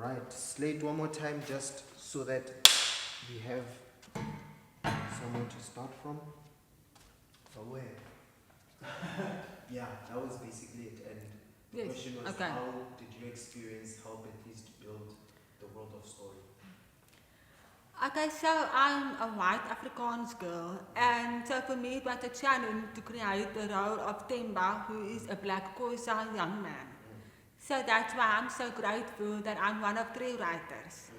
Right, slate one more time just so that we have somewhere to start from. So where? Yeah, that was basically it. And the Yes, question was, okay. how did your experience help at least build the world of story? Okay, so I'm a white Afrikaans girl, and so for me it was a challenge to create the role of Temba, who is a black Khoisan young man. So that's why I'm so grateful that I'm one of 3 writers.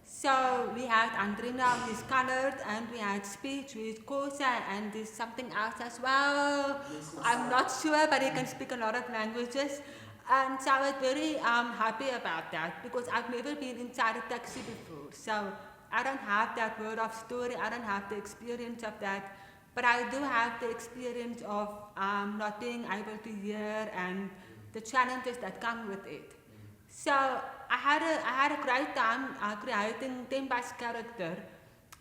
So we had Andrina, who is colored, and we had speech, who is Xhosa, and there's something else as well. I'm not sure, but he can speak a lot of languages. And so I was very happy about that because I've never been inside a taxi before. So I don't have that word of story, I don't have the experience of that. But I do have the experience of not being able to hear and the challenges that come with it. So I had a great time creating Temba's character,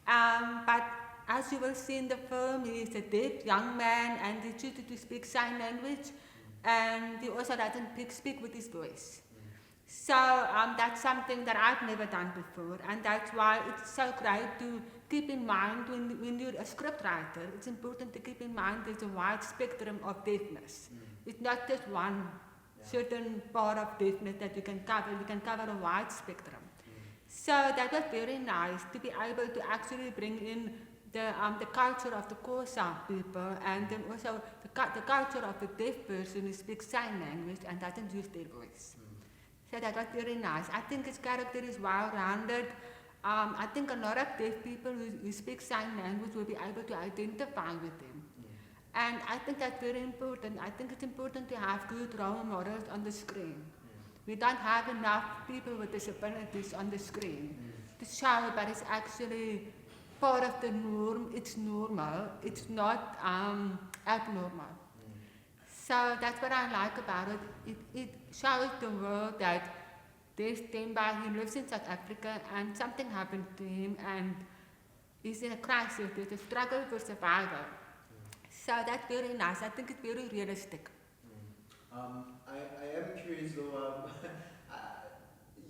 but as you will see in the film, he is a deaf young man and he chooses to speak sign language, and he also doesn't speak with his voice. So that's something that I've never done before, and that's why it's so great to keep in mind when you're a scriptwriter. It's important to keep in mind there's a wide spectrum of deafness. It's not just one certain part of deafness that you can cover. You can cover a wide spectrum. So that was very nice to be able to actually bring in the culture of the Xhosa people, and then also the culture of the deaf person who speaks sign language and doesn't use their voice. So that was very nice. I think his character is well-rounded. I think a lot of deaf people who speak sign language will be able to identify with him. And I think that's very important. I think it's important to have good role models on the screen. We don't have enough people with disabilities on the screen to show that it's actually part of the norm. It's normal. It's not abnormal. So that's what I like about it. It shows the world that there's Temba, he lives in South Africa and something happened to him and he's in a crisis. There's a struggle for survival. So that's very nice. I think it's very realistic. I am curious though,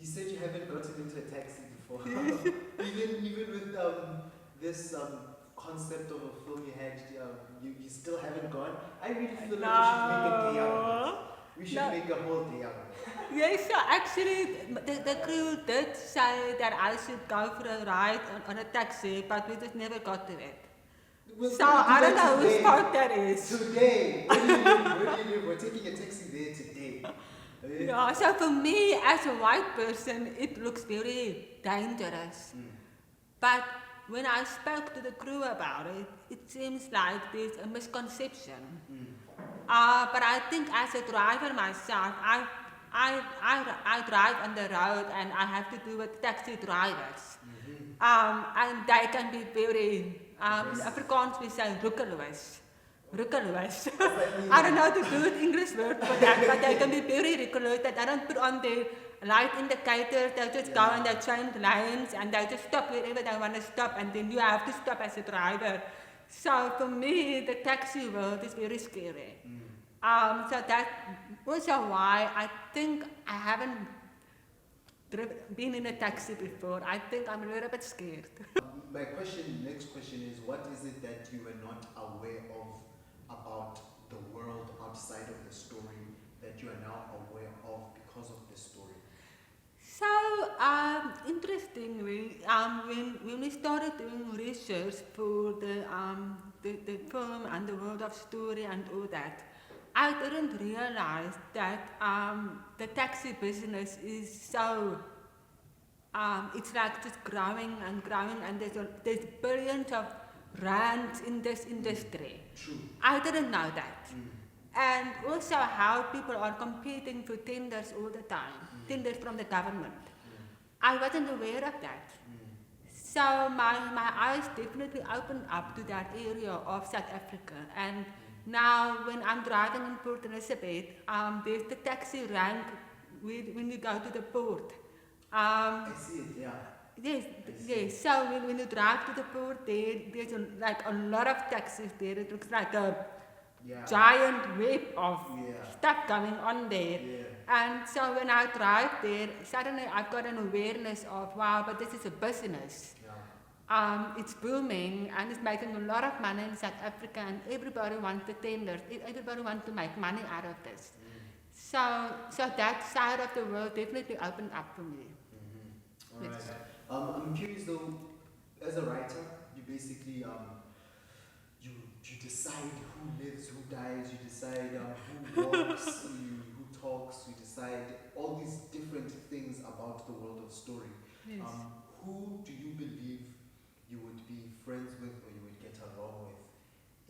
you said you haven't gotten into a taxi before. even with this concept of a film you had, you still haven't gone. I really feel like we should make a day out of it. We should make a whole day out of it. Yes, so actually the crew did say that I should go for a ride on a taxi, but we just never got to it. So I don't know whose fault that is. Today, where do you live? We're taking a taxi there today. Yeah, so for me as a white person, it looks very dangerous. But when I spoke to the crew about it, it seems like there's a misconception. But I think as a driver myself, I drive on the road and I have to do with taxi drivers. And they can be very, in Afrikaans we say roekeloos. Roekeloos. I don't know how to do an English word for that, but they can be very roekeloos that they don't put on their light indicators, they just go and they change lanes and they just stop wherever they want to stop and then you have to stop as a driver. So for me, the taxi world is very scary. So that's also why I think I haven't been in a taxi before. I think I'm a little bit scared. My next question is, what is it that you were not aware of about the world outside of the story that you are now aware of because of the story? So, interestingly, when we started doing research for the film and the world of story and all that, I didn't realize that the taxi business is so, it's like just growing and growing and there's billions of rands in this industry. True. I didn't know that. And also how people are competing for tenders all the time, tenders from the government. I wasn't aware of that. So my eyes definitely opened up to that area of South Africa. And now when I'm driving in Port Elizabeth, there's the taxi rank when you go to the port. I see it, yeah. Yes. So when you drive to the port, there's like a lot of taxis there. It looks like a giant web of stuff going on there. And so when I drive there, suddenly I've got an awareness of, wow, but this is a business. It's booming and it's making a lot of money in South Africa, and everybody wants the tenders. Everybody wants to make money out of this. So that side of the world definitely opened up for me. All right. I'm curious though, as a writer, you basically you decide who lives, who dies, you decide who walks, who talks, you decide all these different things about the world of story. Yes. Who do you believe you would be friends with or you would get along with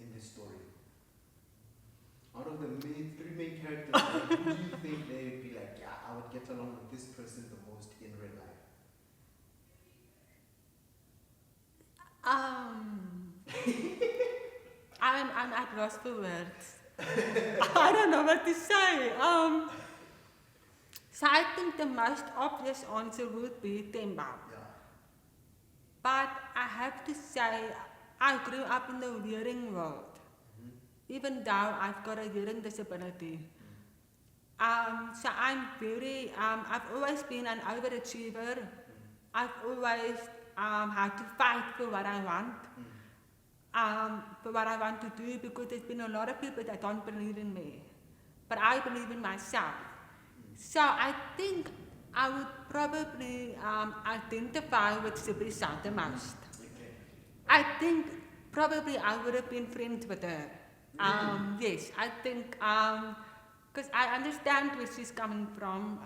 in this story? Out of the three main characters, like, who do you think they would be like, yeah, I would get along with this person the most in real life? I'm at loss for words. I don't know what to say. So I think the most obvious answer would be Themba. But I have to say, I grew up in the hearing world, even though I've got a hearing disability. So I'm very, I've always been an overachiever. I've always had to fight for what I want. For what I want to do, because there's been a lot of people that don't believe in me. But I believe in myself. So I think I would probably identify with Sibisa the most. I think probably I would have been friends with her. Yes, I think, because I understand where she's coming from.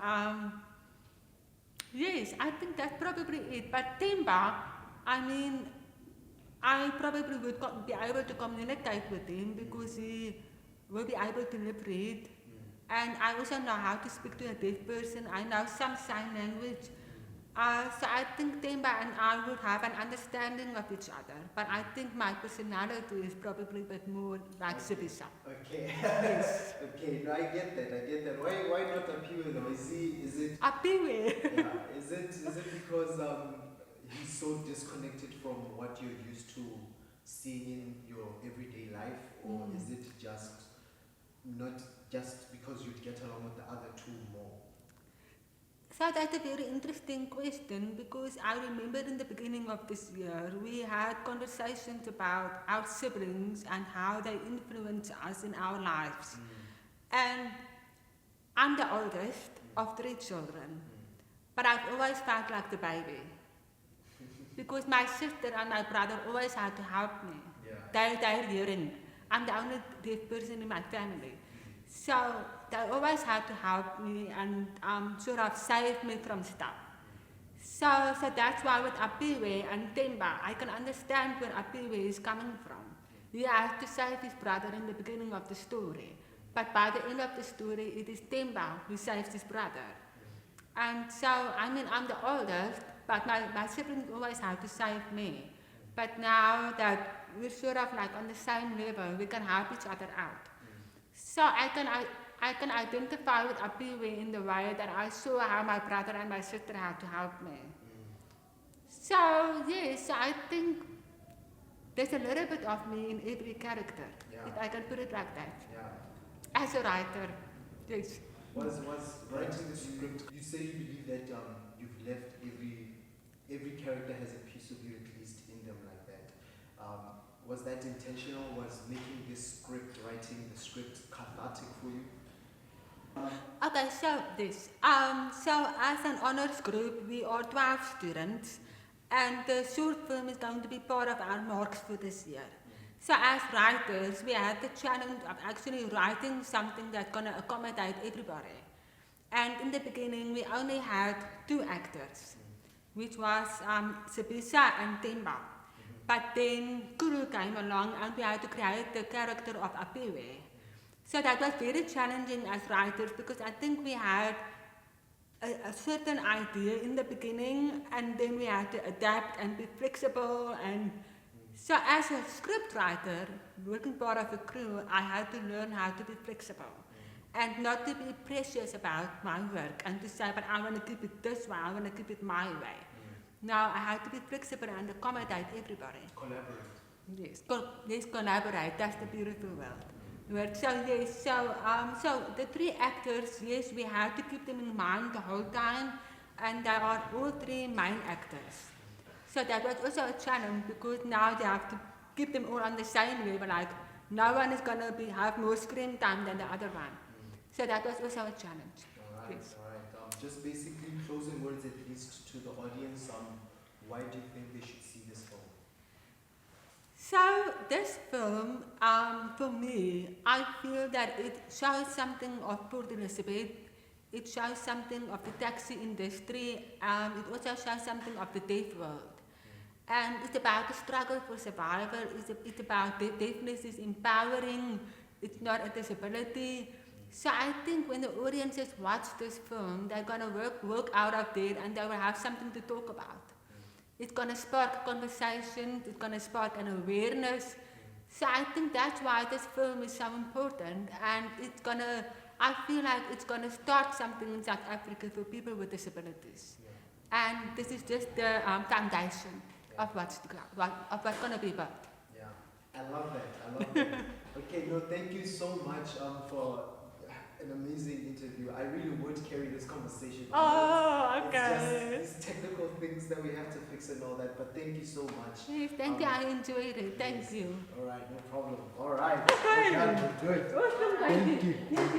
Yes, I think that's probably it. But Themba, I mean, I probably would be able to communicate with him because he will be able to lip read. And I also know how to speak to a deaf person. I know some sign language. So I think Themba and I would have an understanding of each other. But I think my personality is probably a bit more like Sibisa. Okay. Yes. Okay, no, I get that. Why not Apiwe though? Is it Apiwe? yeah, is it because he's so disconnected from what you're used to seeing in your everyday life, or is it just not just because you'd get along with the other two more? So that's a very interesting question, because I remember in the beginning of this year we had conversations about our siblings and how they influence us in our lives. And I'm the oldest of 3 children, but I've always felt like the baby. Because my sister and my brother always had to help me. They're hearing. I'm the only deaf person in my family. So they always had to help me and sort of save me from stuff. So that's why with Apiwe and Themba, I can understand where Apiwe is coming from. He has to save his brother in the beginning of the story. But by the end of the story, it is Themba who saves his brother. And so, I mean, I'm the oldest, but my siblings always have to save me. But now that we're sort of like on the same level, we can help each other out. So I can identify with Apiwe in the way that I saw how my brother and my sister had to help me. So yes, I think there's a little bit of me in every character, if I can put it like that. As a writer, yes. Was writing the script, you say you believe that you've left every character has a piece of you at least in them like that. Was that intentional? Was making this script, writing the script cathartic for you? Okay, so this. So as an honors group, we are 12 students, and the short film is going to be part of our marks for this year. So as writers, we had the challenge of actually writing something that's going to accommodate everybody. And in the beginning, we only had 2 actors, which was Sibisa and Themba. But then Kuru came along and we had to create the character of Apiwe. So that was very challenging as writers, because I think we had a certain idea in the beginning, and then we had to adapt and be flexible. And so as a scriptwriter, working part of a crew, I had to learn how to be flexible and not to be precious about my work and to say, but I want to keep it this way, I want to keep it my way. Now I had to be flexible and accommodate everybody. Collaborate. Yes, collaborate, that's the beautiful word. Right, so yes, so the three actors, yes, we have to keep them in mind the whole time, and they are all three main actors. So that was also a challenge because now they have to keep them all on the same level. Like no one is gonna have more screen time than the other one. So that was also a challenge. Alright, Yes. alright. Just basically closing words at least to the audience. Why do you think they should see this film? So this film, for me, I feel that it shows something of Port Elizabeth. It shows something of the taxi industry. It also shows something of the deaf world. And it's about the struggle for survival. It's about deafness is empowering. It's not a disability. So I think when the audiences watch this film, they're gonna work out of there, and they will have something to talk about. It's going to spark conversation, it's going to spark an awareness. So I think that's why this film is so important, and it's going to, I feel like it's going to start something in South Africa for people with disabilities. And this is just the foundation of what's going to be about. Yeah, I love that. I love that. Okay, no, thank you so much for an amazing interview. I really would carry this conversation. Oh, It's okay. just these technical things that we have to fix and all that. But thank you so much. Yes, thank you. I enjoyed it. Thank Yes. you. All right, no problem. All right. Okay. We're done. We're good. Awesome, Thank you. Yes,